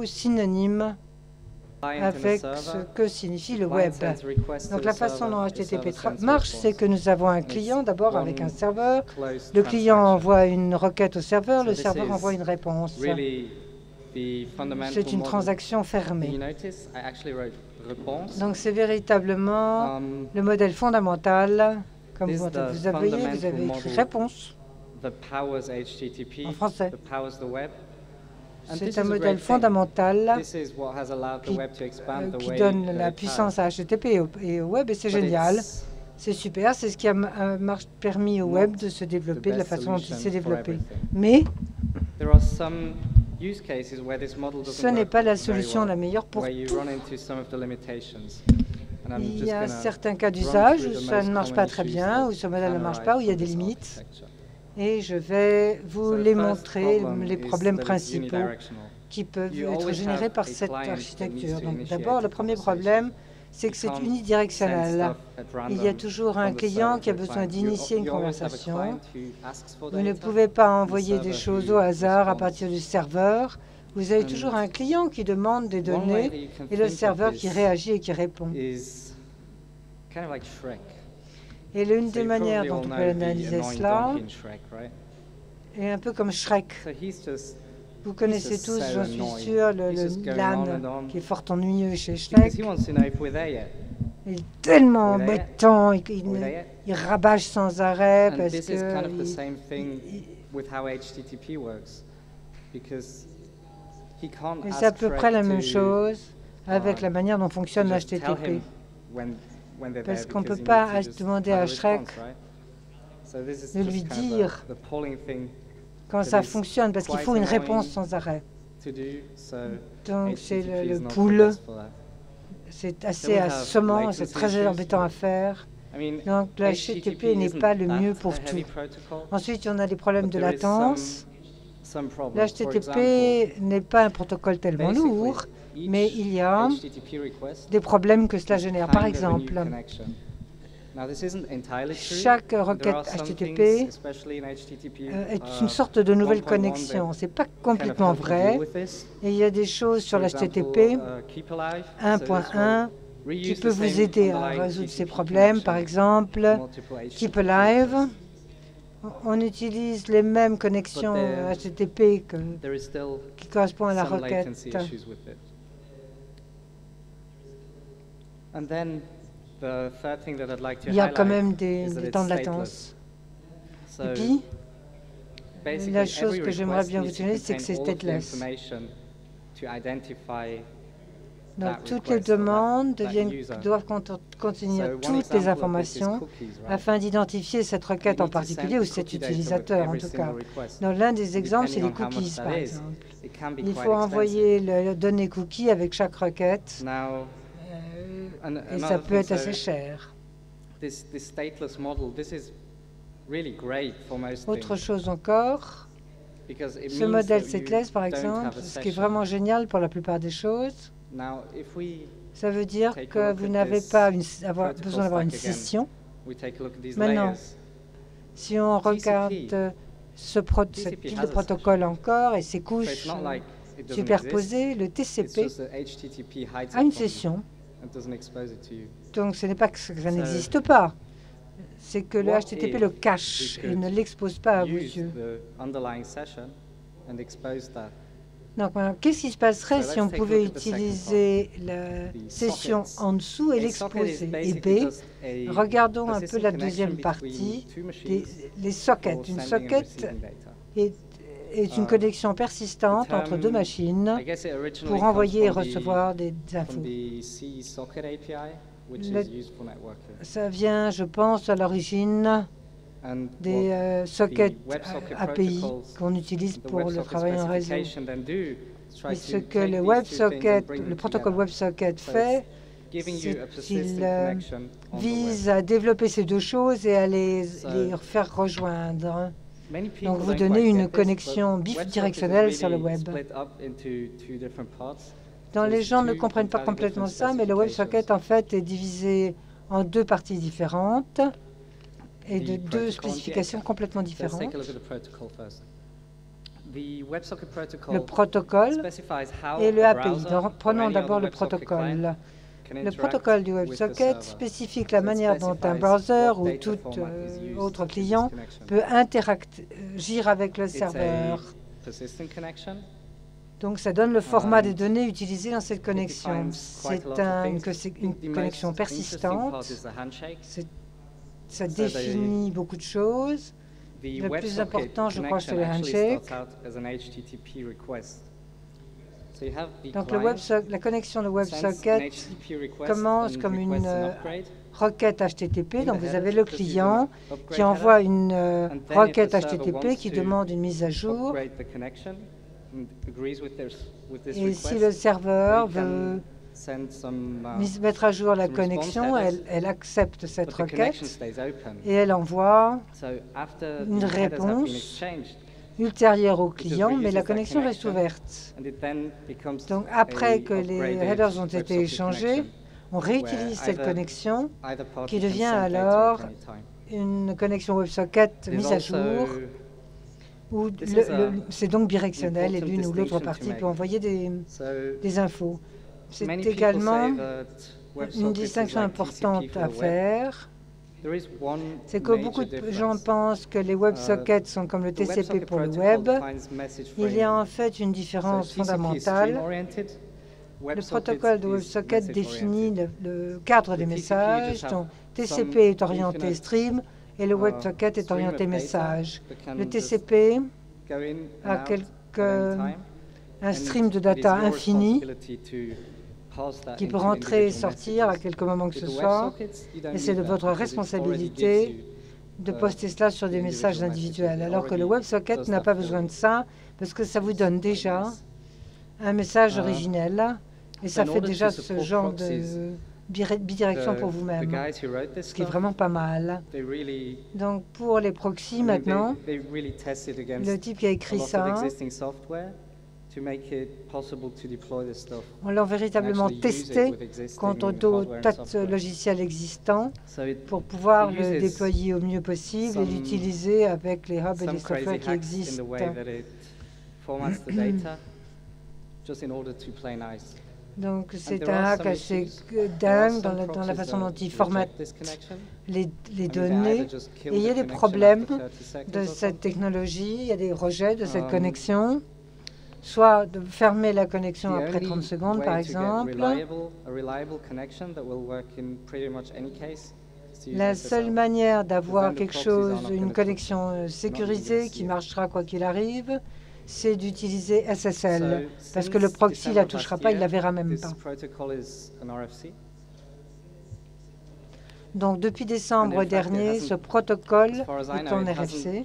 trop synonyme avec ce que signifie le web. Donc la façon dont HTTP marche, c'est que nous avons un client d'abord avec un serveur. Le client envoie une requête au serveur, le serveur envoie une réponse. C'est une transaction fermée. Donc c'est véritablement le modèle fondamental. Comme vous avez écrit réponse en français. C'est un modèle fondamental qui donne la puissance à HTTP et au web, et c'est génial. C'est super, c'est ce qui a permis au web de se développer de la façon dont il s'est développé. Mais ce n'est pas la solution la meilleure pour tout. Il y a certains cas d'usage où ça ne marche pas très bien, où ce modèle ne marche pas, où il y a des limites. Et je vais vous les montrer, les problèmes principaux qui peuvent être générés par cette architecture. Donc d'abord, le premier problème, c'est que c'est unidirectionnel. Il y a toujours un client qui a besoin d'initier une conversation. Vous ne pouvez pas envoyer des choses au hasard à partir du serveur. Vous avez toujours un client qui demande des données et le serveur qui réagit et qui répond. Et l'une des manières dont on peut analyser cela est un peu comme Shrek. Vous connaissez tous, j'en suis sûr, l'âne qui est fort ennuyeux chez Shrek. Il est tellement embêtant, il rabâche sans arrêt parce que... Et c'est à peu près la même chose avec la manière dont fonctionne l'HTTP. Parce qu'on ne peut pas demander à Shrek de lui dire quand ça fonctionne, parce qu'il faut une réponse sans arrêt. Donc c'est le pool. C'est assez assommant, c'est très embêtant à faire. Donc le HTTP n'est pas le mieux pour tout. Ensuite, on a des problèmes de latence. L'HTTP n'est pas un protocole tellement lourd, mais il y a des problèmes que cela génère. Par exemple, chaque requête HTTP est une sorte de nouvelle connexion. Ce n'est pas complètement vrai. Et il y a des choses sur l'HTTP 1.1 qui peuvent vous aider à résoudre ces problèmes. Par exemple, Keep Alive. On utilise les mêmes connexions HTTP qui correspondent à la requête. Il y a quand même des temps de latence. Et puis, la chose que j'aimerais bien vous donner, c'est que c'est stateless. Donc, toutes les demandes doivent contenir toutes les informations afin d'identifier cette requête en particulier ou cet utilisateur en tout cas. Donc, l'un des exemples, c'est les cookies, par exemple. Il faut envoyer le données cookies avec chaque requête et ça peut être assez cher. Autre chose encore, ce modèle stateless, par exemple, ce qui est vraiment génial pour la plupart des choses, ça veut dire que vous n'avez pas besoin d'avoir une session. Maintenant, si on regarde cette pile de protocoles encore et ces couches superposées, le TCP a une session. Donc ce n'est pas que ça n'existe pas, c'est que le HTTP le cache et ne l'expose pas à vos yeux. Donc, qu'est-ce qui se passerait si on pouvait utiliser la session en dessous et l'exposer? Et B, regardons un peu la deuxième partie, les sockets. Une socket est une connexion persistante entre deux machines pour envoyer et recevoir des infos. Ça vient, je pense, à l'origine des sockets API qu'on utilise pour le travail en réseau. Et ce que le protocole WebSocket fait, c'est qu'il vise à développer ces deux choses et à les faire rejoindre. Donc vous donnez une connexion bidirectionnelle sur le web. Donc les gens ne comprennent pas complètement ça, mais le WebSocket en fait est divisé en deux parties différentes et de deux spécifications complètement différentes. le protocole et le API. Donc, prenons d'abord le protocole. Le protocole du WebSocket spécifie la manière dont un browser ou tout autre client peut interagir avec le serveur. Donc, ça donne le format des données utilisées dans cette connexion. C'est une connexion persistante. Ça définit beaucoup de choses. Le plus important, je crois, c'est le handshake. Donc, la connexion de WebSocket commence comme une requête HTTP. Donc, vous avez le client qui envoie une requête HTTP qui demande une mise à jour. Et si le serveur veut mettre à jour la connexion, elle accepte cette requête et elle envoie une réponse ultérieure au client, mais la connexion reste ouverte. Donc, après que les headers ont été échangés, on réutilise cette connexion qui devient alors une connexion WebSocket mise à jour. C'est donc bidirectionnel et l'une ou l'autre partie peut envoyer des infos. C'est également une distinction importante à faire. C'est que beaucoup de gens pensent que les WebSockets sont comme le TCP pour le web. Il y a en fait une différence fondamentale. Le protocole de WebSocket définit le cadre des messages. Donc, TCP est orienté stream et le WebSocket est orienté message. Le TCP a un stream de data infini qui peut rentrer et sortir à quelque moment que ce soit. Et c'est de votre responsabilité de poster cela sur des messages individuels. Alors que le WebSocket n'a pas besoin de ça parce que ça vous donne déjà un message originel et ça fait déjà ce genre de bidirection pour vous-même, ce qui est vraiment pas mal. Donc pour les proxys maintenant, le type qui a écrit ça, on l'a véritablement testé contre d'autres tas de logiciels existants pour pouvoir le déployer au mieux possible et l'utiliser avec les hubs et les softwares qui existent. Donc c'est un hack assez dingue dans la façon dont il formate les données. Et il y a des problèmes de cette technologie, il y a des rejets de cette connexion. Soit de fermer la connexion après 30 secondes, par exemple. La seule manière d'avoir quelque chose, une connexion sécurisée qui marchera quoi qu'il arrive, c'est d'utiliser SSL, parce que le proxy ne la touchera pas, il ne la verra même pas. Donc, depuis décembre dernier, ce protocole est en RFC.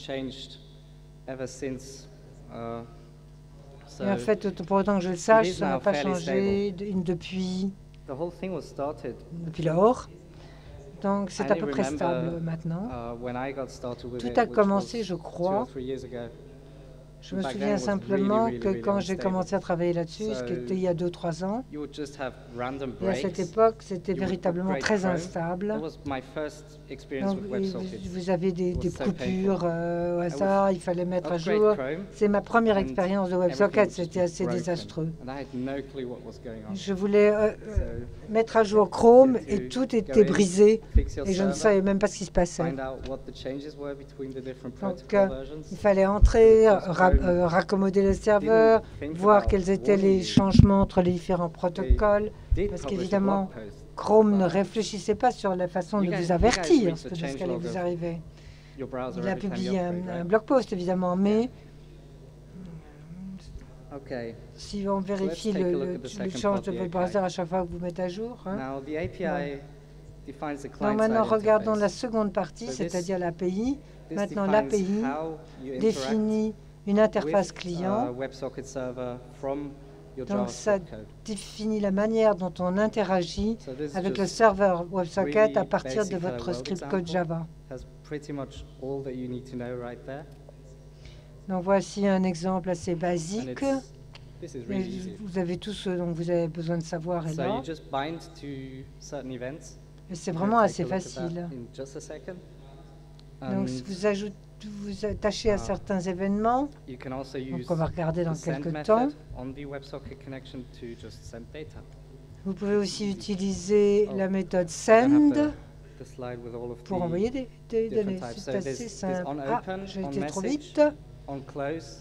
Et en fait, pour autant que je le sache, ça n'a pas changé depuis lors. Donc, c'est à peu près stable maintenant. Tout a commencé, je crois. Je me souviens simplement que quand j'ai commencé à travailler là-dessus, ce qui était il y a 2-3 ans, et à cette époque, c'était véritablement très instable. Donc, vous avez des coupures au hasard, il fallait mettre à jour. C'est ma première expérience de WebSocket, c'était assez désastreux. Je voulais mettre à jour Chrome et tout était brisé et je ne savais même pas ce qui se passait. Donc, il fallait entrer, raccommoder le serveur, voir quels étaient les changements entre les différents protocoles, parce qu'évidemment, Chrome ne réfléchissait pas sur la façon de vous avertir de ce qui allait vous arriver. Il a publié un blog post, évidemment, mais si on vérifie le change de votre browser à chaque fois que vous mettez à jour. Donc maintenant, regardons la seconde partie, c'est-à-dire l'API. Maintenant, l'API définit une interface client. Donc, ça définit la manière dont on interagit avec le serveur WebSocket à partir de votre script code Java. Donc, voici un exemple assez basique. Vous avez tout ce dont vous avez besoin de savoir est là. Et c'est vraiment assez facile. Donc, vous vous attachez à certains événements. Donc, on va regarder dans quelques temps. Vous pouvez aussi utiliser la méthode send pour envoyer des données. C'est assez simple. Ah, j'ai été trop vite.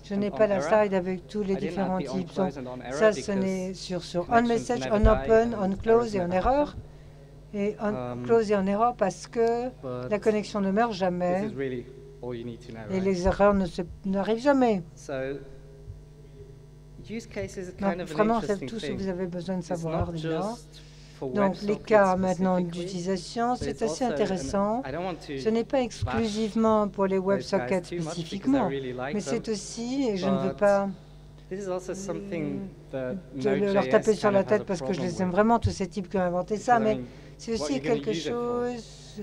Je n'ai pas la slide avec tous les différents types. Donc, ça, ce n'est sur on message, on open, on close et on error. Et on close et on error parce que la connexion ne meurt jamais. Et les erreurs n'arrivent jamais. Donc, vraiment, c'est tout ce que vous avez besoin de savoir déjà. Donc, les cas maintenant d'utilisation, c'est assez intéressant. Ce n'est pas exclusivement pour les WebSockets spécifiquement, mais c'est aussi, et je ne veux pas leur taper sur la tête parce que je les aime vraiment, tous ces types qui ont inventé ça, mais c'est aussi quelque chose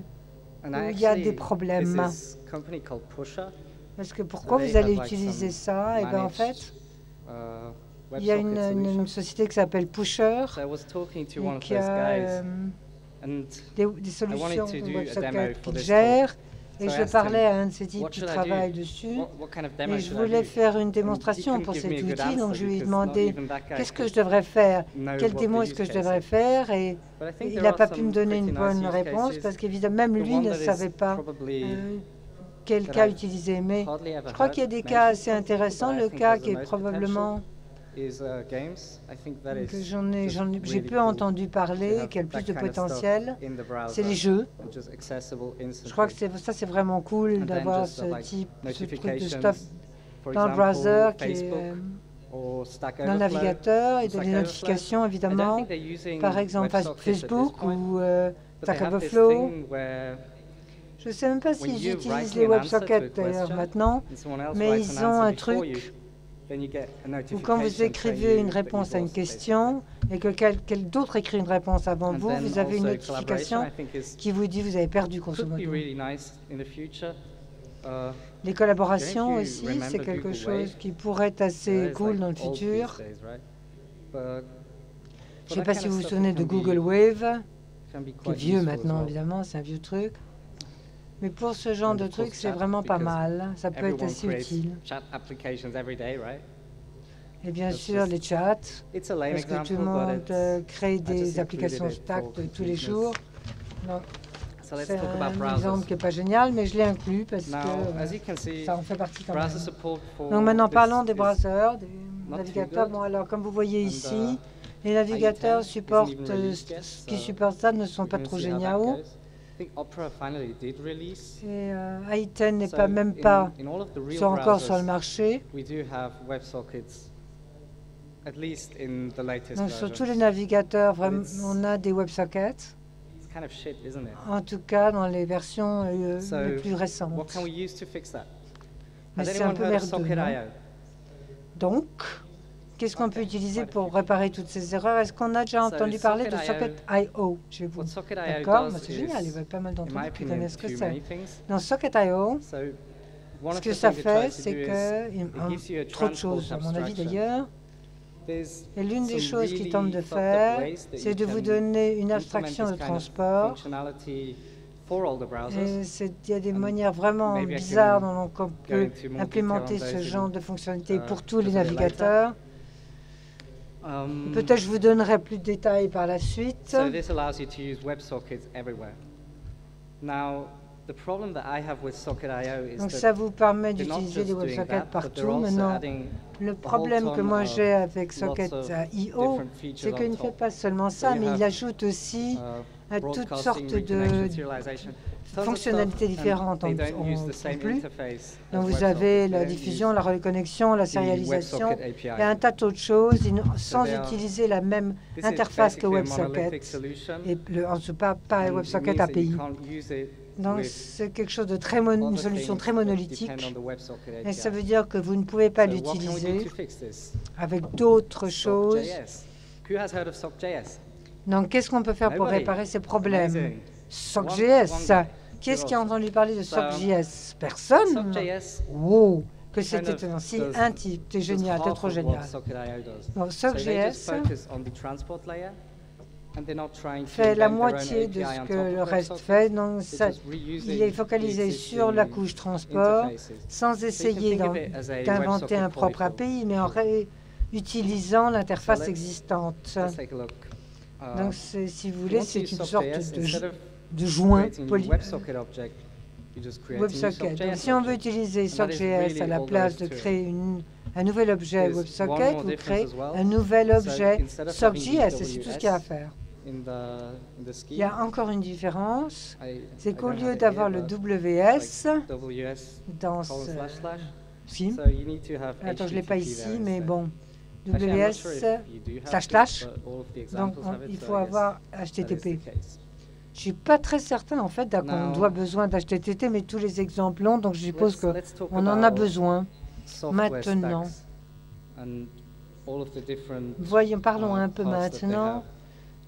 où il y a des problèmes. Parce que pourquoi vous allez utiliser ça? Eh bien, en fait, il y a une société qui s'appelle Pusher qui a des solutions de WebSocket qui gèrent. Et je parlais à un de ces types qui travaille dessus. Et je voulais faire une démonstration pour cet outil. Donc je lui ai demandé qu'est-ce que je devrais faire, quelle démo est-ce que je devrais faire. Et il n'a pas pu me donner une bonne réponse parce qu'évidemment, même lui ne savait pas quel cas utiliser. Mais je crois qu'il y a des cas assez intéressants. Le cas qui est probablement que j'ai peu entendu parler, qui a le plus de potentiel, c'est les jeux. Je crois que ça, c'est vraiment cool d'avoir ce truc de stuff dans le browser, qui est dans le navigateur, et des notifications, évidemment, par exemple Facebook ou Stack Overflow. Je ne sais même pas s'ils utilisent les WebSockets d'ailleurs maintenant, mais ils ont un truc ou quand vous écrivez une réponse à une question et que quelqu'un d'autre écrit une réponse avant vous, vous avez une notification qui vous dit vous avez perdu grosso modo. Les collaborations aussi, c'est quelque chose qui pourrait être assez cool dans le futur. Je ne sais pas si vous vous souvenez de Google Wave, qui est vieux maintenant évidemment, c'est un vieux truc. Mais pour ce genre de truc, c'est vraiment pas mal. Ça peut être assez utile. Et bien sûr, les chats, parce que tout le monde crée des applications stack tous les jours. C'est un exemple qui n'est pas génial, mais je l'ai inclus parce que ça en fait partie quand même. Donc maintenant, parlons des browsers, des navigateurs. Bon, alors, comme vous voyez ici, les navigateurs qui supportent ça ne sont pas trop géniaux. Et i10 n'est pas même pas encore sur le marché. Donc sur tous les navigateurs, vraiment, on a des WebSockets. En tout cas, dans les versions les plus récentes. Mais c'est un peu merdeux. Donc, qu'est-ce qu'on peut utiliser pour réparer toutes ces erreurs? Est-ce qu'on a déjà entendu parler de Socket.io chez vous? D'accord, c'est génial, il y a pas mal d'entre vous qui connaissent ce que c'est. Dans Socket.io, ce que ça fait, c'est que, trop de choses, à mon avis d'ailleurs, et l'une des choses qu'ils tentent de faire, c'est de vous donner une abstraction de transport. Il y a des manières vraiment bizarres dont on peut implémenter ce genre de fonctionnalité pour tous les navigateurs. Peut-être je vous donnerai plus de détails par la suite. Donc ça vous permet d'utiliser les WebSockets partout. Maintenant, le problème que moi j'ai avec Socket.io, c'est qu'il ne fait pas seulement ça, mais il ajoute aussi toutes sortes de fonctionnalités différentes en plus. Donc vous avez la diffusion, la reconnexion, la sérialisation et un tas d'autres choses sans utiliser la même interface que WebSocket et pas WebSocket API. Donc c'est quelque chose de une solution très monolithique et ça veut dire que vous ne pouvez pas l'utiliser avec d'autres choses. Donc qu'est-ce qu'on peut faire pour réparer ces problèmes? SockJS. Qui est-ce qui a entendu parler de SockJS? Personne? Wow, que c'est étonnant. Si un type, t'es génial, t'es trop génial. Donc SockJS fait la moitié de ce que le reste fait. Donc, il est focalisé sur la couche transport sans essayer d'inventer un propre API, mais en utilisant l'interface existante. Donc, si vous voulez, c'est une sorte de joint WebSocket. Donc, si on veut utiliser SockJS à la place de créer un nouvel objet WebSocket, vous créez un nouvel objet SockJS, et c'est tout ce qu'il y a à faire. Il y a encore une différence, c'est qu'au lieu d'avoir le WS dans ce... Si. Attends, je ne l'ai pas ici, mais bon. WS // donc il faut avoir HTTP. Je ne suis pas très certain en fait qu'on doit besoin d'HTTP, mais tous les exemples l'ont, donc je suppose qu'on en a besoin maintenant. Parlons un peu maintenant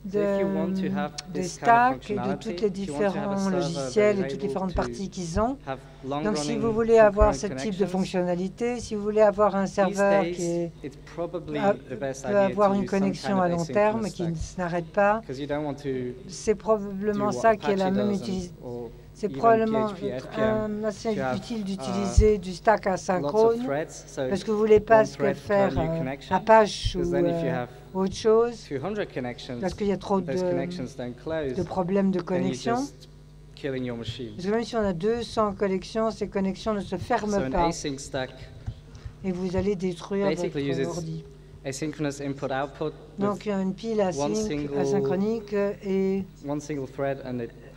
des stacks et de tous les différents logiciels et toutes les différentes parties qu'ils ont. Donc, si vous voulez avoir ce type de fonctionnalité, si vous voulez avoir un serveur qui peut avoir une connexion à long terme qui ne s'arrête pas, c'est probablement ça qui est la même utilisation. C'est probablement assez utile d'utiliser du stack asynchrone parce que vous ne voulez pas faire Apache ou autre chose parce qu'il y a trop de problèmes de connexion. Parce que même si on a 200 connexions, ces connexions ne se ferment pas et vous allez détruire votre ordi. Donc il y a une pile asynchronique et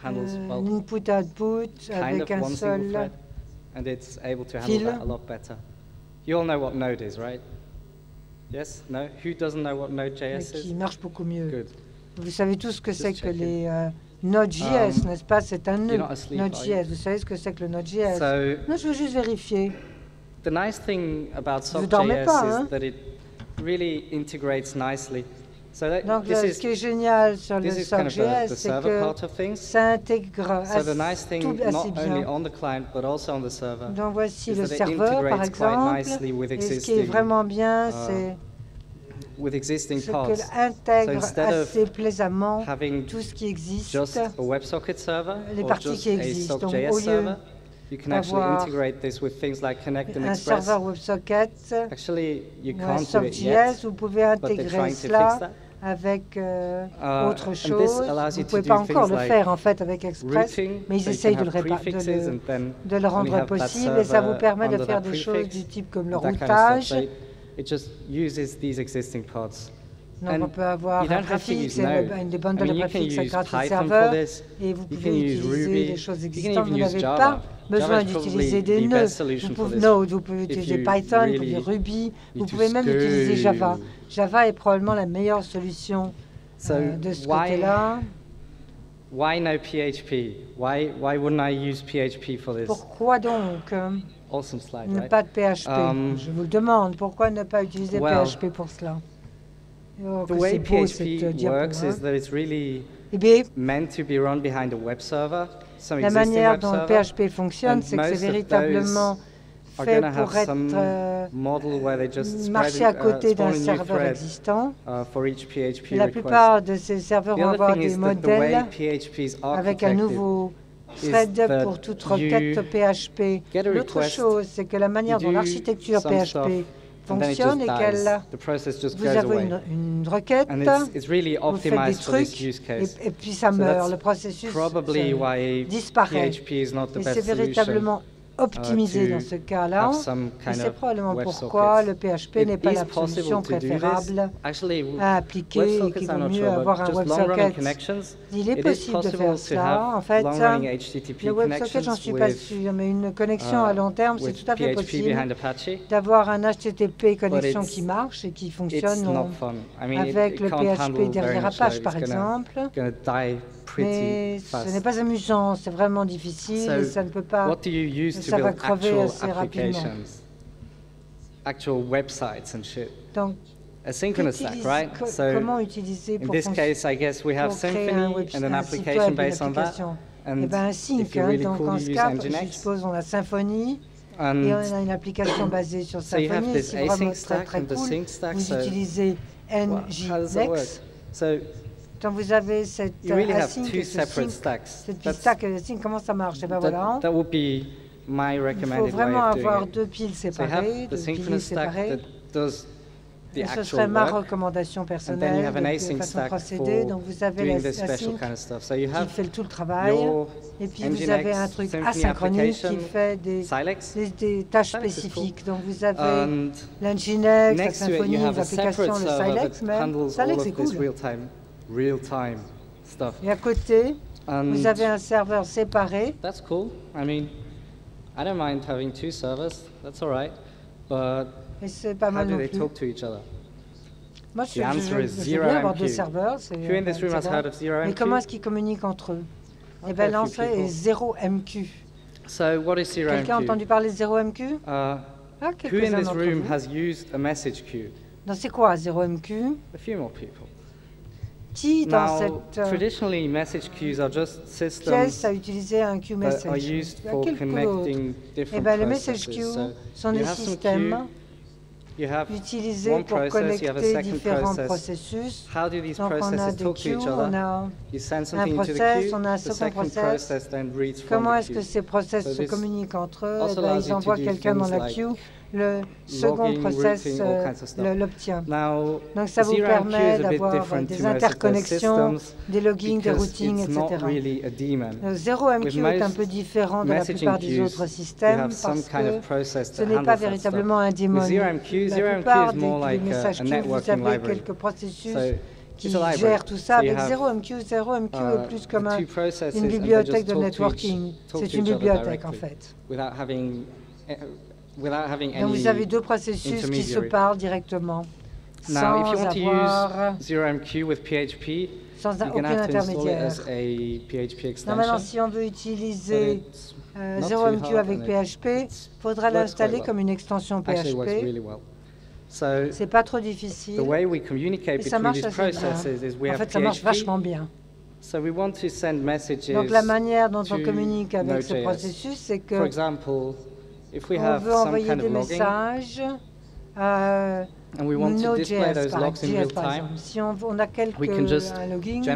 input-output avec un seul fil. You all know what Node is, right? Yes? No? Who doesn't know what Node.js is? Qui marche beaucoup mieux. Good. Vous savez tous ce que c'est que les Node.js, n'est-ce pas? C'est un nœud. Node.js, vous savez ce que c'est que le Node.js? Non, je veux juste vérifier. The nice thing about SockJS is that it really integrates nicely. Donc, ce qui est génial sur le SockJS, c'est que ça intègre tout assez bien. Donc, voici le serveur, par exemple. Et ce qui est vraiment bien, c'est qu'elle intègre assez plaisamment tout ce qui existe, les parties qui existent. Donc, au lieu d'avoir un serveur WebSocket ou un SockJS, vous pouvez intégrer cela avec autre chose. Vous ne pouvez pas encore le faire en fait avec Express, mais ils essayent de le rendre possible et ça vous permet de faire des choses du type comme le routage. Donc on peut avoir un préfixe, des bundles de préfixes grâce au serveur et vous pouvez utiliser des choses existantes. Vous n'avez pas besoin d'utiliser des nœuds. Vous pouvez utiliser Python, vous pouvez Ruby, vous pouvez même utiliser Java. Java est probablement la meilleure solution de ce côté-là. Why no PHP? Why wouldn't I use PHP for this? Pourquoi donc awesome slide, ne pas de PHP? Je vous le demande, pourquoi ne pas utiliser PHP pour cela? The way PHP works is that it's really meant to be run behind a web server. La manière dont le PHP fonctionne, c'est que c'est véritablement fait pour marcher à côté d'un serveur existant. La plupart de ces serveurs vont avoir des modèles avec un nouveau thread pour toute requête PHP. L'autre chose, c'est que la manière dont l'architecture PHP fonctionne et vous avez une requête, vous faites des trucs et puis ça meurt. Le processus disparaît. Et c'est véritablement optimisé dans ce cas-là. Et c'est probablement pourquoi le PHP n'est pas la solution préférable à appliquer et qu'il vaut mieux avoir un WebSocket. Il est possible de faire cela. En fait, le WebSocket, j'en suis pas sûr, mais une connexion à long terme, c'est tout à fait possible d'avoir un HTTP connexion qui marche et qui fonctionne avec le PHP derrière Apache, par exemple. Mais ce n'est pas amusant, c'est vraiment difficile et ça ne peut pas, ça va crever assez rapidement. Donc, comment utiliser pour créer un website web, une application? Eh bien, un sync, donc en Skype, je suppose on a Symfony, et on a une application basée sur Symfony, c'est vraiment très cool. Vous utilisez Nginx. Quand vous avez cette async et ce sync, cette pile stack et async, comment ça marche? Et ben voilà. Il faut vraiment avoir deux piles séparées, deux piliers séparés. Et ce serait ma recommandation personnelle de façon de procéder. Donc vous avez l'async qui fait tout le travail, et puis vous avez un truc asynchronique qui fait des tâches spécifiques. Donc vous avez l'Nginx, la Symfony, l'application, le Silex, mais Silex c'est cool. Et à côté, vous avez un serveur séparé. That's cool. I mean, I don't mind having two servers. That's all right. But et c'est pas mal non plus. Moi, je veux bien avoir deux serveurs. Mais comment est-ce qu'ils communiquent entre eux? Eh bien, l'entrée est 0MQ. Quelqu'un a entendu parler de 0MQ? Who in this room has used a message queue? Donc, c'est quoi 0MQ? A few more people. Qui dans cette traditionally, message queues are just pièce a utilisé un queue message? Il y a quelques autres. Eh bien, les message queues sont des systèmes utilisés pour connecter différents processus. Donc on a des queues, on a un process, on a un second process. Comment est-ce que ces process se communiquent entre eux? Eh bien, ils envoient quelqu'un dans la queue, le second process l'obtient. Donc ça vous permet d'avoir des interconnexions, des loggings, des routings, etc. Le 0MQ est un peu différent de la plupart des autres systèmes parce que ce n'est pas véritablement un démon. La plupart des messages queues, vous avez quelques processus qui gèrent tout ça. Avec 0MQ est plus comme une bibliothèque de networking. C'est une bibliothèque en fait. Donc vous avez deux processus qui se parlent directement, sans aucun intermédiaire. Maintenant, si on veut utiliser 0MQ avec PHP, il faudra l'installer comme une extension PHP. C'est pas trop difficile. Et ça marche assez bien. En fait, ça marche vachement bien. Donc la manière dont on communique avec ce processus, c'est que on veut envoyer des messages à Node.js, par exemple. Si on a un logging,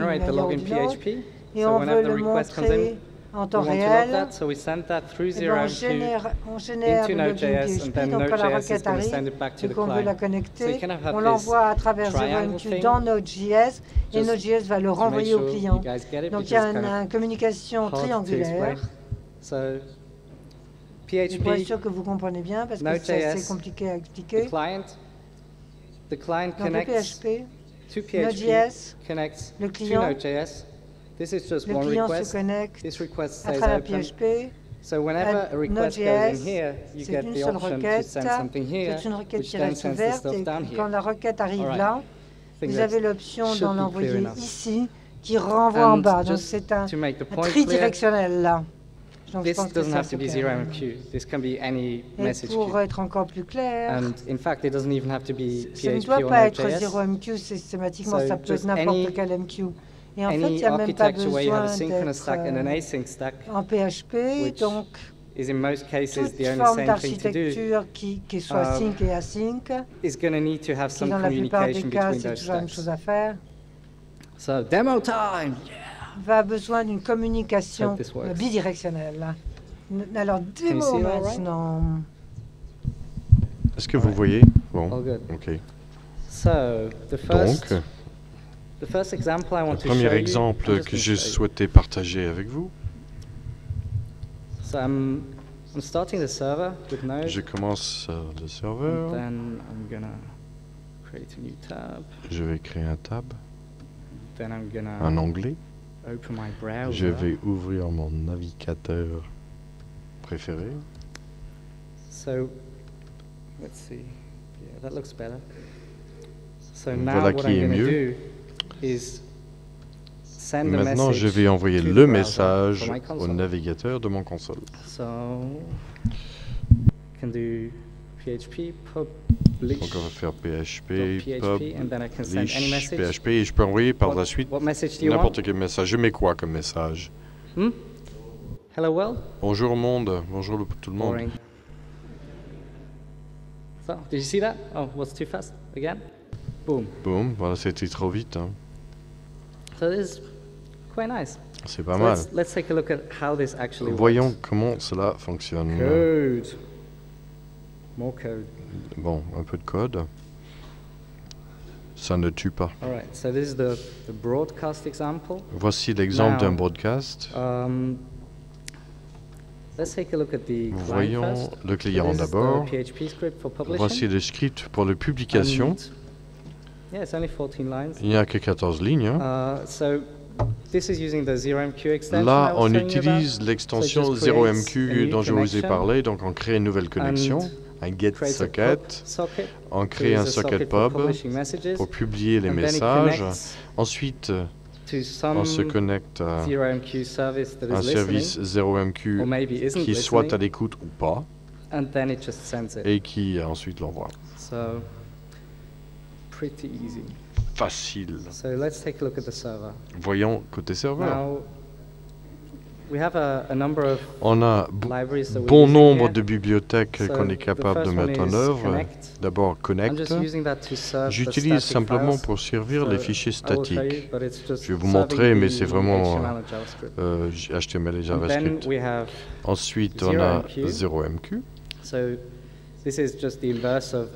et on veut le montrer en temps réel, on génère le logging PHP, donc quand la requête arrive et qu'on veut la connecter, on l'envoie à travers 0MQ dans Node.js et Node.js va le renvoyer au client. Donc il y a une communication triangulaire. Et pour être sûr que vous comprenez bien, parce que c'est assez compliqué à expliquer. Donc le PHP, Node.js, le client se connecte à travers PHP. Node.js, c'est une seule requête, c'est une requête qui reste ouverte, et quand la requête arrive là, vous avez l'option d'en l'envoyer ici, qui renvoie en bas. Donc c'est un tridirectionnel là. Donc, je pense que ça, c'est clair. Et pour être encore plus clair, ça ne doit pas être 0MQ systématiquement, ça peut être n'importe quel MQ. Et en fait, il n'y a même pas besoin d'être en PHP, donc toute forme d'architecture qui soit sync et async, qui dans la plupart des cas, c'est toujours la même chose à faire. So, demo time! Va besoin d'une communication bidirectionnelle. Alors, démo maintenant. Est-ce que vous voyez? Bon, ok. Donc, le premier exemple que j'ai souhaité partager avec vous, je commence le serveur, je vais créer un tab, un onglet. Je vais ouvrir mon navigateur préféré. Voilà qui est mieux. Maintenant, je vais envoyer le message au navigateur de mon console. Donc on va faire PHP, publish, PHP, et je peux envoyer par la suite n'importe quel message. Je mets quoi comme message? Hello world. Bonjour monde, bonjour tout le monde. So, did you see that? Oh, was too fast again? Boom. Boom, voilà, c'était trop vite. Hein. C'est pas mal. Voyons comment cela fonctionne. Bon, un peu de code. Ça ne tue pas. Voici l'exemple d'un broadcast. Voyons le client d'abord. Voici le script pour la publication. Il n'y a que 14 lignes. Là, on utilise l'extension 0MQ dont je vous ai parlé. Donc, on crée une nouvelle connexion, un get socket. On crée un socket pub pour publier les messages. Ensuite, on se connecte à un service 0MQ qui soit à l'écoute ou pas, et qui ensuite l'envoie. Facile. Voyons côté serveur. On a bon nombre de bibliothèques qu'on est capable de mettre en œuvre. D'abord, Connect. J'utilise simplement pour servir les fichiers statiques. Je vais vous montrer, mais c'est vraiment HTML et JavaScript. Ensuite, on a 0MQ.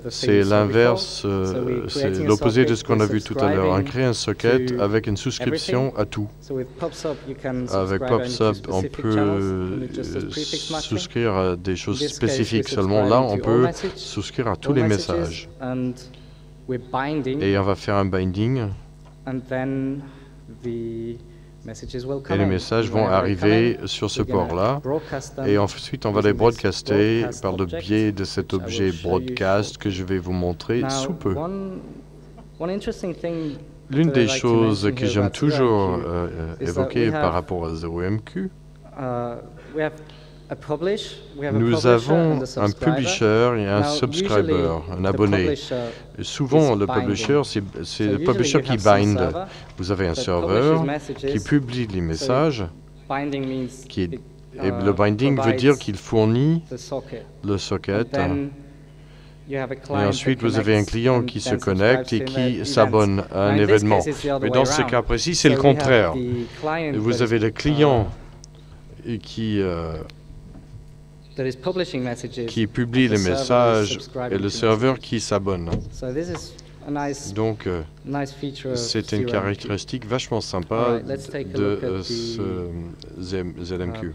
C'est l'inverse, c'est l'opposé de ce qu'on a vu tout à l'heure. On crée un socket avec une souscription à tout. Avec PubSub, on peut souscrire à des choses spécifiques seulement. Là, on peut souscrire à tous les messages. Et on va faire un binding. Et les messages vont arriver sur ce port-là. Et ensuite, on va les broadcaster par le biais de cet objet broadcast que je vais vous montrer sous peu. L'une des choses que j'aime toujours évoquer par rapport à 0MQ, nous avons un publisher et un subscriber, un abonné. Et souvent, le publisher, c'est le publisher qui bind. Vous avez un serveur qui publie les messages, et le binding veut dire qu'il fournit le socket. Et ensuite, vous avez un client qui se connecte et qui s'abonne à un événement. Mais dans ce cas précis, c'est le contraire. Vous avez le client qui publie les messages et le serveur qui s'abonne. Donc, c'est une caractéristique vachement sympa de ce ZMQ.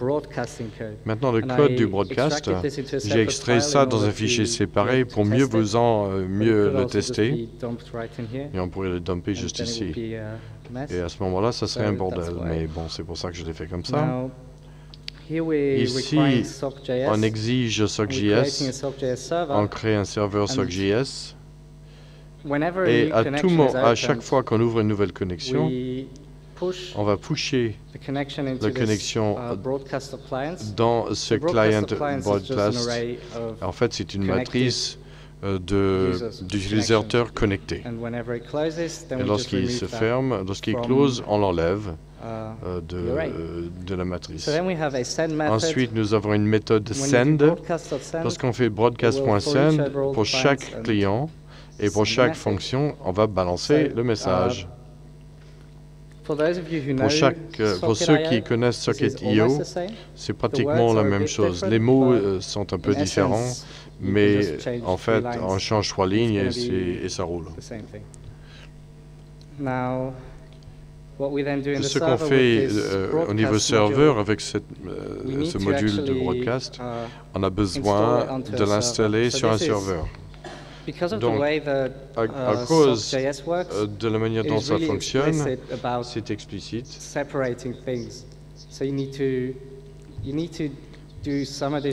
Maintenant, le code du broadcast, j'ai extrait ça dans un fichier séparé pour mieux le tester. Et on pourrait le dumper juste ici. Et à ce moment-là, ça serait un bordel. Mais bon, c'est pour ça que je l'ai fait comme ça. Ici, on exige SockJS, on crée un serveur SockJS, et à chaque fois qu'on ouvre une nouvelle connexion, on va pusher la connexion dans ce client broadcast. En fait, c'est une matrice d'utilisateurs connectés. Et lorsqu'il se ferme, lorsqu'il close, on l'enlève de la matrice. Ensuite, nous avons une méthode send. Lorsqu'on fait broadcast.send, pour chaque client et pour chaque fonction, on va balancer le message. Pour ceux qui connaissent Socket.io, c'est pratiquement la même chose. Les mots sont un peu différents, mais en fait, on change 3 lignes et ça roule. Ce qu'on fait au niveau serveur avec ce module de broadcast, on a besoin de l'installer sur un serveur. Donc, à cause de la manière dont ça fonctionne, c'est explicite.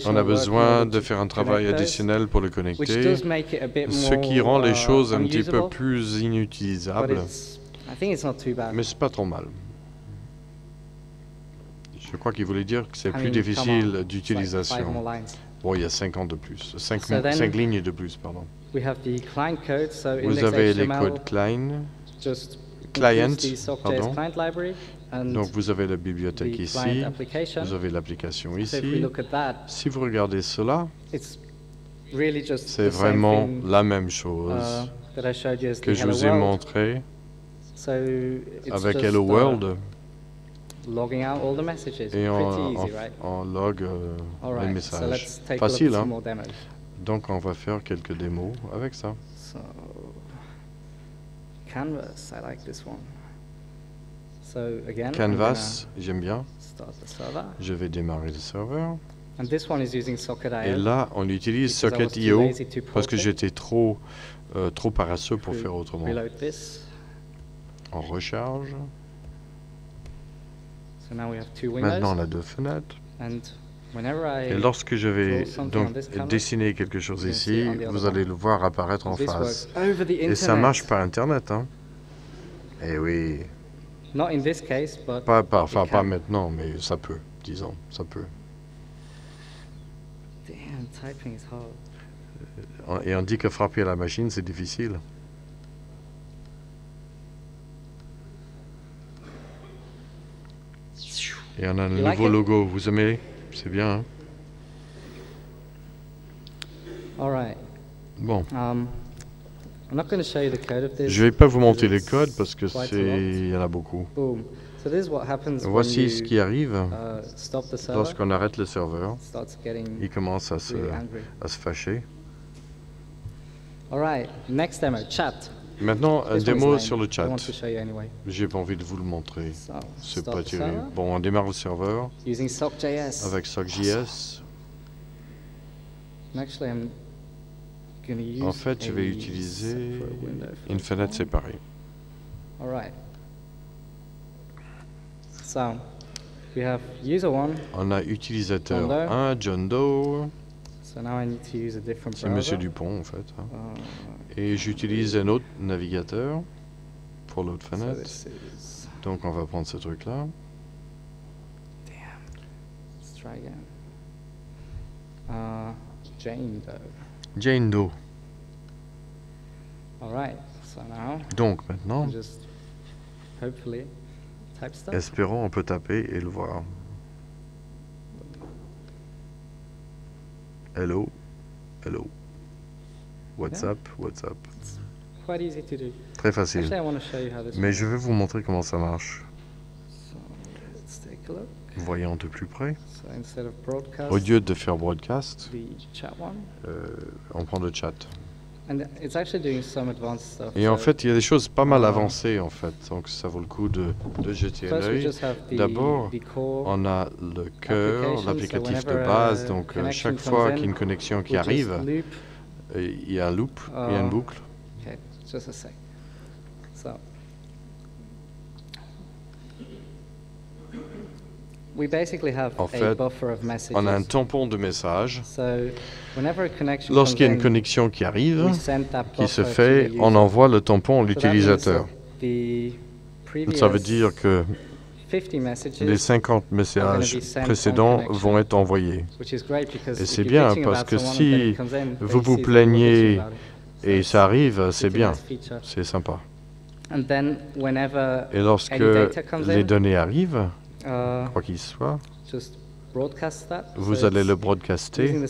On a besoin de faire un travail additionnel pour le connecter, ce qui rend les choses un petit peu plus inutilisables. Mais c'est pas trop mal. Je crois qu'il voulait dire que c'est plus difficile d'utilisation. Bon, il y a 5 de plus, 5 lignes de plus, pardon. Vous avez les codes client, pardon. Donc vous avez la bibliothèque ici, vous avez l'application ici. Si vous regardez cela, c'est vraiment la même chose que je vous ai montré avec Hello World. Logging out all the messages. Et on log les messages. Facile, hein? Donc on va faire quelques démos avec ça. So, Canvas, I like this one. So again, Canvas, j'aime bien. Je vais démarrer le serveur. And this one is using Socket.io. Et là, on utilise Socket.io parce que j'étais trop paresseux pour faire autrement. On recharge. So now we have two windows. Maintenant, on a deux fenêtres. Et lorsque je vais donc dessiner quelque chose ici, vous allez le voir apparaître en face. Et ça marche par Internet, hein? Eh oui. Pas maintenant, mais ça peut, disons, ça peut. Et on dit que frapper à la machine, c'est difficile. Et on a un nouveau logo, vous aimez? C'est bien, hein? Bon. Je vais pas vous montrer les codes parce que il y en a beaucoup. Voici ce qui arrive lorsqu'on arrête le serveur. Il commence à se fâcher. Maintenant, un démo sur le chat. J'ai pas envie de vous le montrer. C'est pas terrible. Bon, on démarre le serveur avec SockJS. En fait, je vais utiliser une fenêtre séparée. On a utilisateur 1, John Doe. C'est Monsieur Dupont, en fait. Et j'utilise un autre navigateur pour l'autre fenêtre. Donc, on va prendre ce truc-là. Jane Doe. Donc, maintenant, espérons on peut taper et le voir. Hello, hello. What's up, what's up. Très facile. Mais je vais vous montrer comment ça marche. Voyons de plus près. Au lieu de faire broadcast, on prend le chat. Et en fait, il y a des choses pas mal avancées, en fait. Donc, ça vaut le coup de jeter un œil. D'abord, on a le cœur, l'applicatif de base. Donc, chaque fois qu'il y a une connexion qui arrive, il y a un loop, il y a une boucle. En fait, on a un tampon de messages. Lorsqu'il y a une connexion qui arrive, qui se fait, on envoie le tampon à l'utilisateur. Ça veut dire que les 50 messages précédents vont être envoyés. Et c'est bien, parce que si vous vous plaignez et ça arrive, c'est bien, c'est sympa. Et lorsque les données arrivent, quoi qu'il soit, vous allez le broadcaster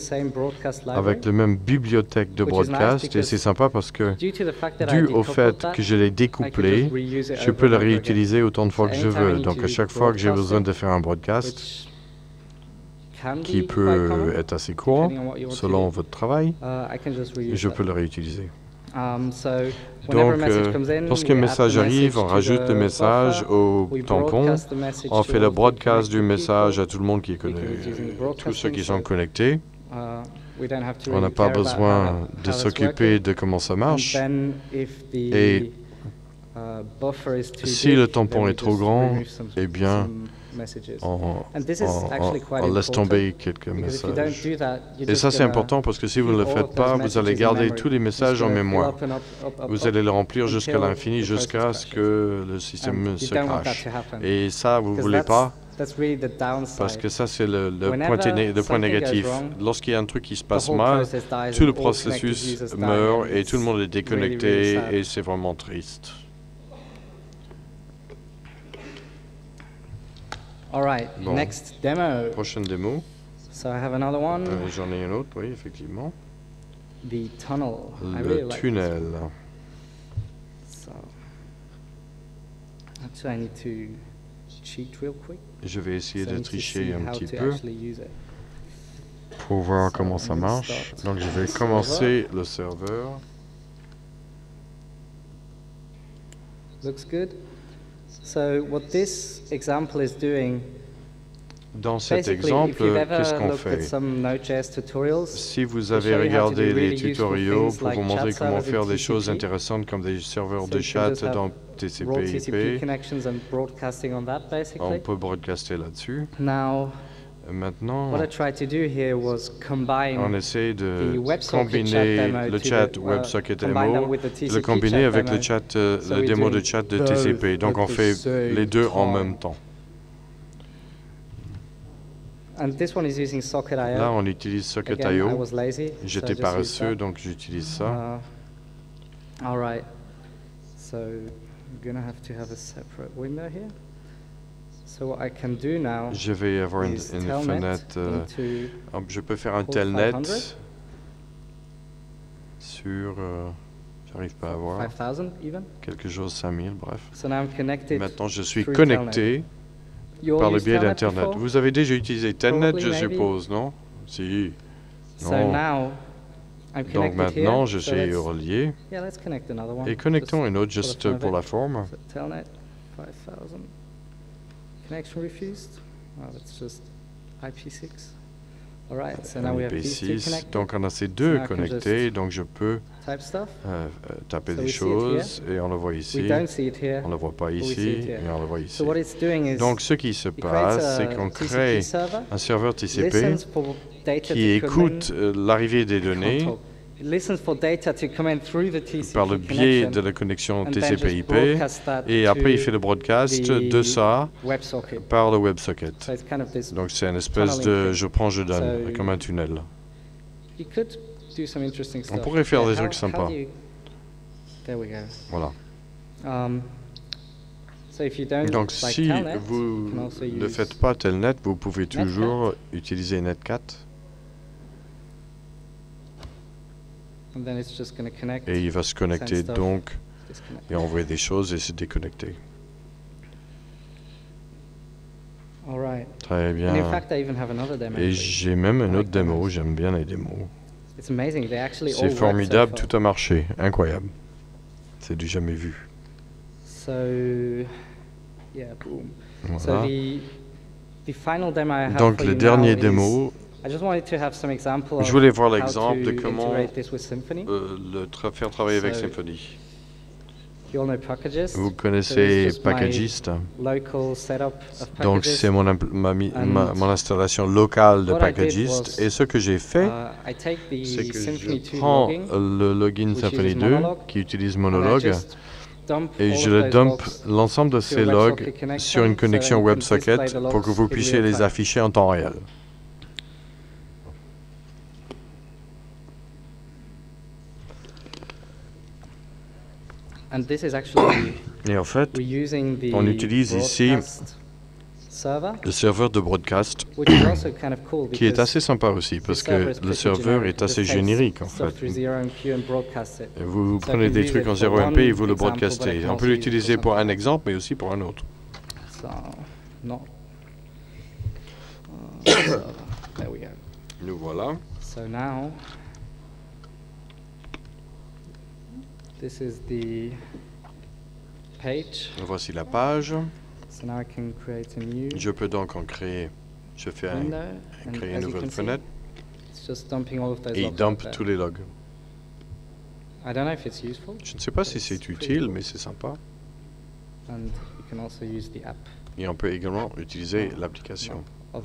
avec la même bibliothèque de broadcast. Et c'est sympa parce que, dû au fait que je l'ai découplé, je peux le réutiliser autant de fois que je veux. Donc, à chaque fois que j'ai besoin de faire un broadcast, qui peut être assez court, selon votre travail, je peux le réutiliser. Donc, lorsqu'un message arrive, on rajoute le message au tampon, on fait le broadcast du message à tout le monde qui connaît, tous ceux qui sont connectés. On n'a pas besoin de s'occuper de comment ça marche. Et si le tampon est trop grand, eh bien, on laisse tomber quelques messages. Et ça, c'est important parce que si vous ne le faites pas, vous allez garder tous les messages en mémoire. Vous allez les remplir jusqu'à l'infini, jusqu'à ce que le système se crache. Et ça, vous ne voulez pas, parce que ça, c'est le point négatif. Lorsqu'il y a un truc qui se passe mal, tout le processus meurt et tout le monde est déconnecté et c'est vraiment triste. Bon. Prochaine démo. J'en ai une autre, oui, effectivement. Le tunnel. Je vais essayer de tricher un petit peu pour voir comment ça marche. Donc je vais commencer le serveur. Looks good. So what this example is doing, dans cet exemple, qu'est-ce qu'on fait? Si vous avez regardé les tutoriaux pour vous montrer comment faire des choses intéressantes comme des serveurs de chat dans TCP/IP, on peut broadcaster là-dessus. Maintenant, on essaie de combiner le chat WebSocket Demo, le combiner avec le chat, la démo de chat de TCP. Donc on fait les deux en même temps. Là, on utilise Socket.io. J'étais paresseux, donc j'utilise ça. Je vais avoir une fenêtre. Je peux faire un telnet sur. J'arrive pas à voir. Quelque chose 5000, bref. Maintenant, je suis connecté par le biais d'Internet. Vous avez déjà utilisé Telnet, je suppose, non? Si. Non. Donc maintenant, je suis relié. Et connectons une autre juste pour la forme. Connection refused. Oh, that's just IP6. All right, so now we have these two connected. Donc on a ces deux connectés, donc je peux taper des choses et on le voit ici. On ne le voit pas ici, mais on le voit ici. Donc ce qui se passe, c'est qu'on crée un serveur TCP qui écoute l'arrivée des données par le biais de la connexion TCP/IP et après il fait le broadcast de ça par le WebSocket. Donc c'est une espèce de je prends, je donne, comme un tunnel. On pourrait faire des trucs sympas. Voilà. Donc si vous ne faites pas Telnet, vous pouvez toujours utiliser Netcat. Et il va se connecter donc et envoyer des choses et se déconnecter. Très bien. Et j'ai même une autre démo, j'aime bien les démos. C'est formidable, tout a marché, incroyable. C'est du jamais vu. Voilà. Donc le dernier démo, je voulais voir l'exemple de comment faire travailler avec Symfony. Vous connaissez Packagist. Donc c'est mon installation locale de Packagist. Et ce que j'ai fait, c'est que je prends le login Symfony 2 qui utilise Monologue et je le dump l'ensemble de ces logs sur une connexion WebSocket pour que vous puissiez les afficher en temps réel. Et en fait, on utilise ici le serveur de broadcast, qui est assez sympa aussi, parce que le serveur est assez générique, en fait. Vous prenez des trucs en 0MP et vous le broadcastez. On peut l'utiliser pour un exemple, mais aussi pour un autre. Nous voilà. This is the page. Voici la page. So now I can create a new je peux donc en créer. Je fais créer une nouvelle fenêtre. Et il dump tous les logs. I don't know if it's useful, je ne sais pas si c'est utile, mais c'est sympa. And you can also use the app. Et on peut également utiliser l'application. On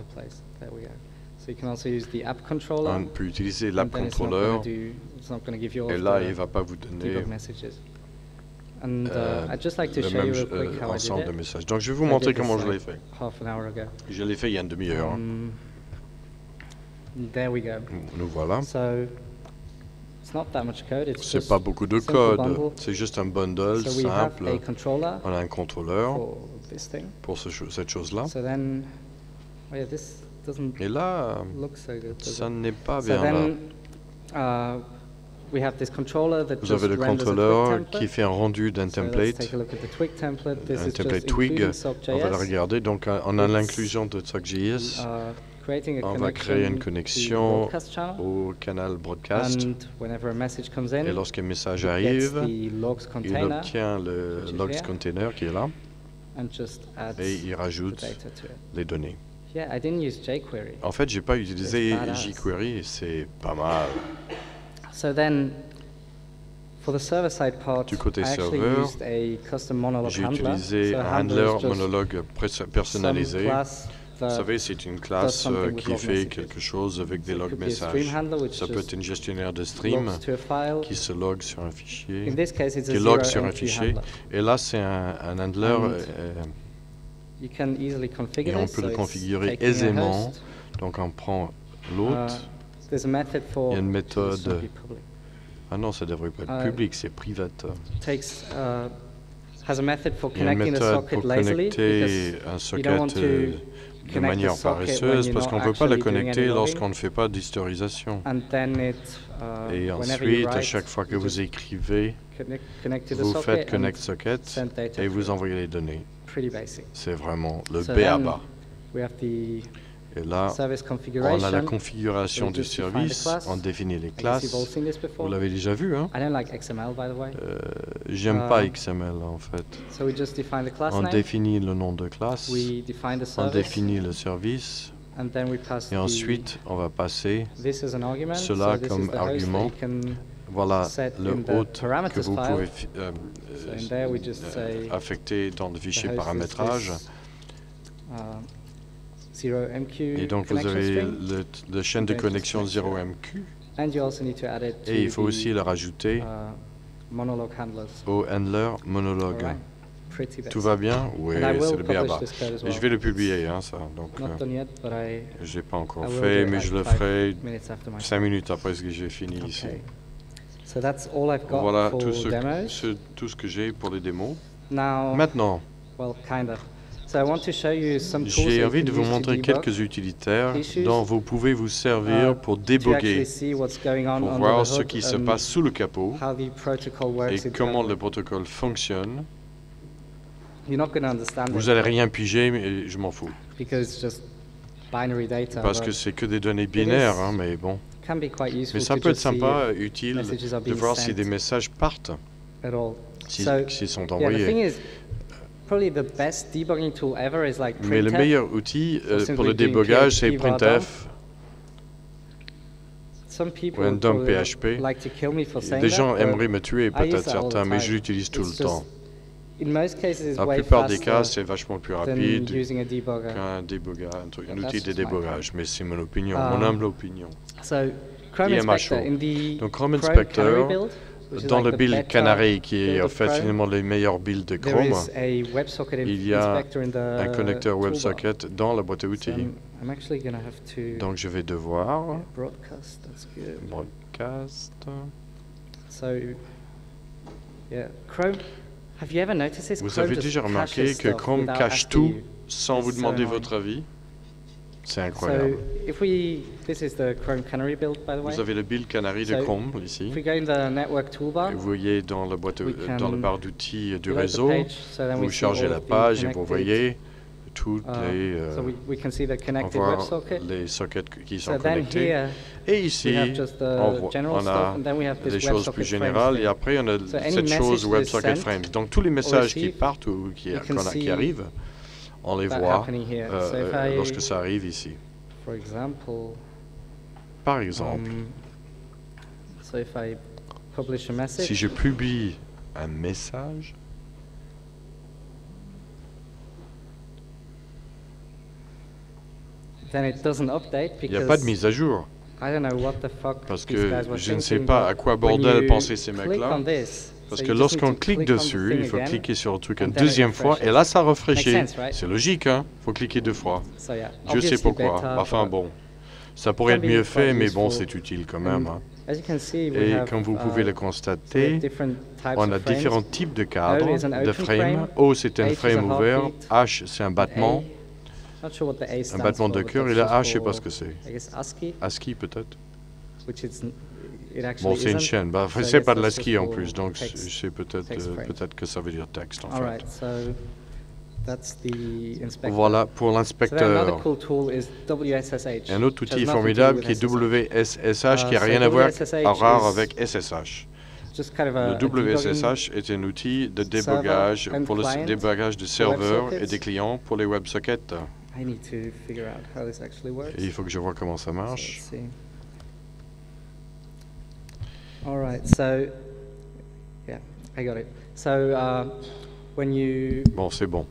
peut utiliser l'app controller. Et là, il ne va pas vous donner le même ensemble de messages. Donc, je vais vous montrer comment je l'ai fait. Je l'ai fait il y a une demi-heure. Nous voilà. C'est pas beaucoup de code. C'est juste un bundle simple. On a un contrôleur pour cette chose-là. Et là, ça n'est pas bien là. Vous avez le contrôleur qui fait un rendu d'un template, un template Twig. On va le regarder. Donc, on a l'inclusion de SockJS. On va créer une connexion au canal broadcast. Et lorsqu'un message arrive, il obtient le logs container qui est là. Et il rajoute les données. En fait, je n'ai pas utilisé jQuery et c'est pas mal. Du côté serveur, j'ai utilisé un handler monologue personnalisé. Vous savez, c'est une classe qui fait quelque chose avec des log messages. Ça peut être un gestionnaire de stream qui se log sur un fichier, qui log sur un fichier. Et là, c'est un handler et on peut le configurer aisément. Donc, on prend l'hôte. Il y a une méthode. Ah non, ça ne devrait pas être public, c'est privé. Il y a une méthode pour connecter un socket de manière paresseuse parce qu'on ne peut pas le connecter lorsqu'on ne fait pas d'historisation. Et ensuite, à chaque fois que vous écrivez, vous faites Connect Socket et vous envoyez les données. C'est vraiment le B.A.B.A. Et là, on a la configuration du service, on définit les classes. Vous l'avez déjà vu, hein? J'aime pas XML, en fait. On définit le nom de classe, on définit le service, et ensuite, on va passer cela comme argument. Voilà le hôte que vous pouvez affecter dans le fichier paramétrage. Et donc, vous avez le chaîne de connexion 0MQ. Et il faut aussi le rajouter au handler monologue. Tout va bien? Oui, c'est le B.A.B.A. Et je vais le publier, hein, ça. Donc, je n'ai pas encore fait, mais je le ferai 5 minutes après ce que j'ai fini ici. Voilà tout ce que j'ai pour les démos. Maintenant, j'ai envie de vous montrer quelques utilitaires dont vous pouvez vous servir pour déboguer, pour voir ce qui se passe sous le capot et comment le protocole fonctionne. Vous n'allez rien piger, mais je m'en fous. Parce que c'est que des données binaires, hein, mais bon. Mais ça peut être sympa, utile, de voir si des messages partent, s'ils sont envoyés. Mais le meilleur outil pour le débogage, c'est printf ou un dump PHP. Des gens aimeraient me tuer, peut-être certains, mais je l'utilise tout le temps. La plupart des cas, c'est vachement plus rapide qu'un débogage, un outil de débogage. Mais c'est mon opinion, mon humble opinion. Donc Chrome Inspector, dans le build Canary, qui est en fait finalement les meilleurs builds de Chrome, il y a un connecteur WebSocket dans la boîte à outils. Donc je vais devoir broadcast. Vous avez déjà remarqué que Chrome cache tout sans vous demander votre avis? C'est incroyable. Vous avez le build Canary de Chrome ici. Vous voyez dans la barre d'outils du réseau, vous chargez la page et vous voyez toutes les sockets qui sont connectés. Et ici, on a des choses plus générales et après on a cette chose WebSocket Frames. Donc tous les messages qui partent ou qui arrivent, on les voit lorsque ça arrive ici. Par exemple, si je publie un message, il n'y a pas de mise à jour. Parce que je ne sais pas à quoi bordel pensaient ces mecs-là. Parce que lorsqu'on clique dessus, il faut cliquer sur le truc une deuxième fois, et là, ça rafraîchit. C'est logique, hein? Il faut cliquer 2 fois. Dieu sait pourquoi. Enfin bon, ça pourrait être mieux fait, mais bon, c'est utile quand même. Hein. Et comme vous pouvez le constater, on a différents types de cadres, de frames. O, c'est un frame ouvert. H, c'est un battement. Un battement de cœur. Et là, H, je ne sais pas ce que c'est. ASCII, peut-être. Bon, c'est une chaîne. Bah, c'est pas de l'ASCII en plus, donc c'est peut-être que ça veut dire texte en fait. Voilà pour l'inspecteur. Un autre outil formidable qui est WSSH, qui n'a rien à voir avec SSH. Le WSSH est un outil de débogage pour le débogage de serveurs et des clients pour les WebSockets. Et il faut que je vois comment ça marche. All right, so yeah, I got it. So bon, c'est bon.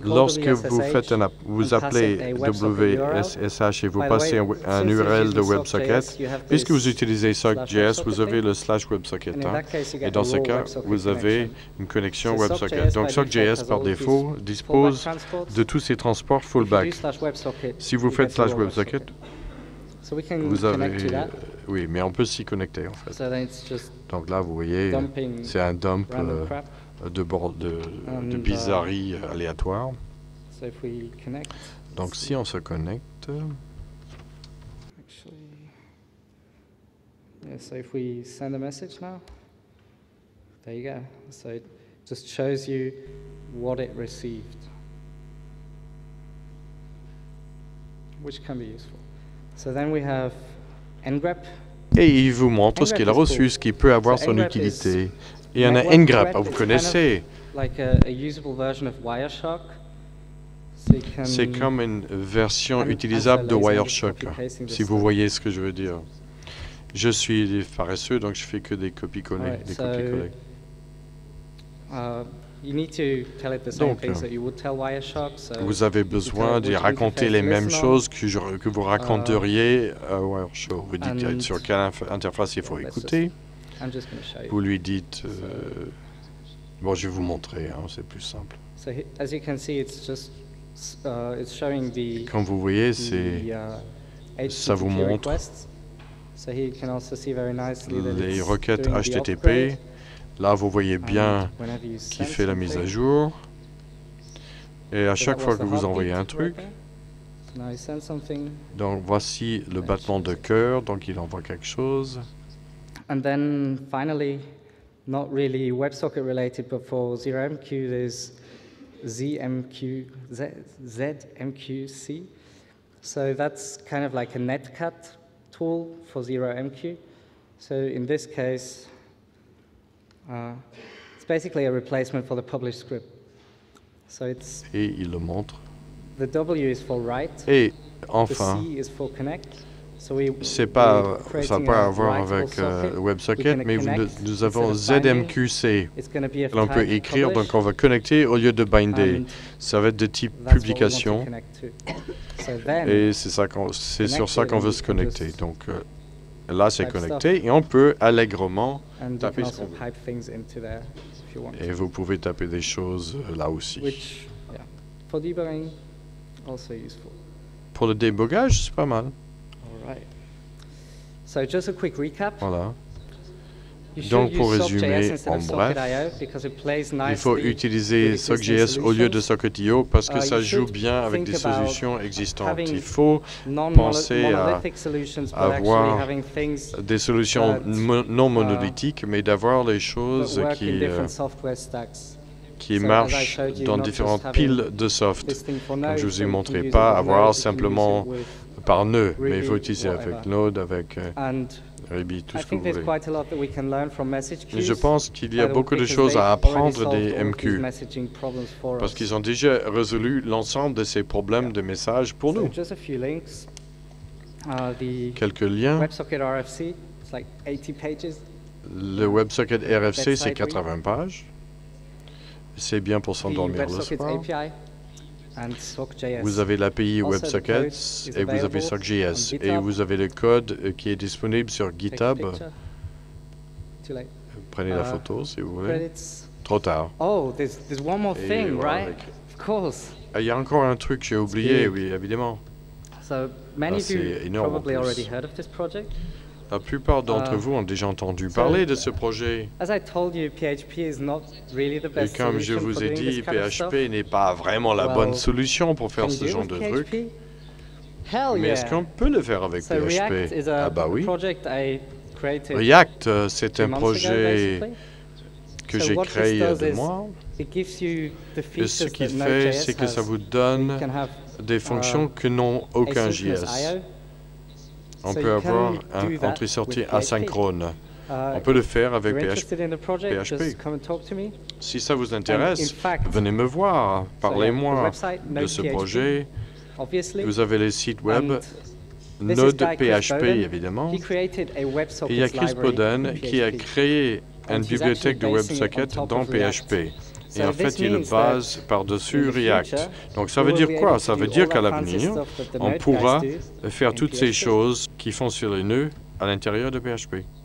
Lorsque vous appelez WSSH et vous passez un URL de WebSocket, puisque vous utilisez SockJS, vous avez le /WebSocket. Et dans ce cas, vous avez une connexion WebSocket. Donc SockJS, par défaut, dispose de tous ces transports fallback. Si vous faites /WebSocket, vous avez... oui, mais on peut s'y connecter en fait. Donc là, vous voyez, c'est un dump de bizarreries aléatoires. Donc si on se connecte... So if we send a message now, there you go. So it just shows you what it received, which can be useful. So then we have ngrep. Et il vous montre ce qu'il a reçu, ce qui peut avoir son utilité. Il y en a ngrep, vous connaissez. C'est comme une version utilisable de Wireshark, si vous voyez ce que je veux dire. Je suis paresseux, donc je fais que des copies-coller. Donc, vous avez besoin de raconter les mêmes choses que vous raconteriez à Wireshark. Vous dites sur quelle interface il faut écouter. Vous lui dites... bon, je vais vous montrer, hein, c'est plus simple. Comme vous voyez, ça vous montre les requêtes HTTP. Là, vous voyez bien qui fait la mise à jour. Et à chaque fois que vous envoyez un truc, donc voici le battement de cœur, donc il envoie quelque chose. And then finally, not really WebSocket related, but for ZeroMQ, there's ZMQC. So that's kind of like a netcat tool for ZeroMQ. So in this case, it's basically a replacement for the publish script. So it's et il le montre. The W is for write. Et enfin, the C is for connect. c'est pas, ça n'a pas à voir avec WebSocket, mais nous avons ZMQC. On peut écrire, donc on va connecter au lieu de binder. Ça va être de type publication. Et c'est sur ça qu'on veut se connecter. Donc là, c'est connecté et on peut allègrement taper ce qu'on veut. Et vous pouvez taper des choses là aussi. Pour le débogage, c'est pas mal. So just a quick recap. Voilà. Donc pour résumer, en bref, il faut utiliser SockJS au lieu de Socket.io parce que ça joue bien avec des solutions existantes. Il faut penser à avoir des solutions non monolithiques, mais d'avoir les choses qui marchent dans différentes piles de soft. Comme je vous ai montré, pas avoir simplement par nœud, mais il faut utiliser avec Node, avec Ruby, tout ce que vous voulez. Et je pense qu'il y a beaucoup de choses à apprendre des MQ, parce qu'ils ont déjà résolu l'ensemble de ces problèmes de message pour nous. Quelques liens. Le WebSocket RFC, c'est 80 pages. C'est bien pour s'endormir le soir. Vous avez l'API WebSockets et vous avez SockJS. Et vous avez le code qui est disponible sur GitHub. Prenez la photo si vous voulez. Trop tard. Oh, there's one more thing, right? Of course. Il y a encore un truc que j'ai oublié, oui, évidemment. So many of you probably already heard of this project. La plupart d'entre vous ont déjà entendu parler de ce projet. Et comme je vous ai dit, PHP n'est pas vraiment la bonne solution pour faire ce genre de truc. Mais est-ce qu'on peut le faire avec PHP? Ah bah oui. React, c'est un projet que j'ai créé il y a 2 mois. Et ce qu'il fait, c'est que ça vous donne des fonctions que n'ont aucun JS. On peut avoir un entrée-sortie asynchrone. On peut le faire avec PHP. Si ça vous intéresse, venez me voir, parlez-moi de ce projet. Vous avez les sites web, Node.php évidemment. Et il y a Chris Bowden qui a créé une bibliothèque de WebSocket dans PHP. Et en fait, il le base par-dessus React. Donc ça veut dire quoi? Ça veut dire qu'à l'avenir, on pourra faire toutes ces choses qui font sur les nœuds à l'intérieur de PHP.